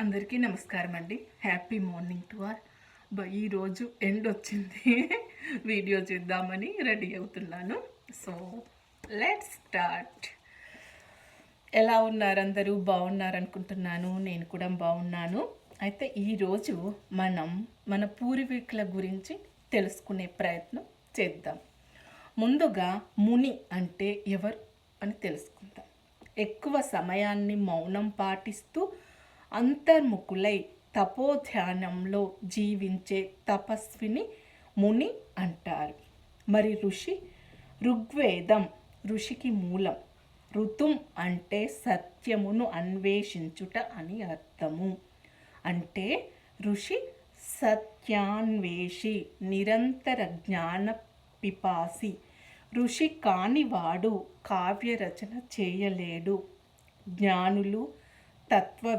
అందరికీ నమస్కారం అండి. Happy morning to all. ఈరోజు ఎండ్ వచ్చింది. వీడియో చేద్దామని రెడీ అవుతున్నాను. So let's start. ఎలా ఉన్నారు అందరూ? బాగున్నారనుకుంటున్నాను. నేను కూడా బాగున్నాను. అయితే ఈరోజు మనం మన పూర్వీకుల గురించి తెలుసుకునే ప్రయత్నం చేద్దాం. ముందుగా ముని అంటే ఎవరు అని తెలుసుకుందాం. ఎక్కువ సమయాన్ని మౌనం పాటిస్తూ అంతర్ముఖులై తపోధ్యానంలో జీవించే తపస్విని ముని అంటారు. మరి ఋషి, ఋగ్వేదం ఋషికి మూలం. ఋతుం అంటే సత్యమును అన్వేషించుట అని అర్థము. అంటే ఋషి సత్యాన్వేషి, నిరంతర జ్ఞాన పిపాసి. ఋషి కానివాడు కావ్య రచన చేయలేడు. జ్ఞానులు, తత్వ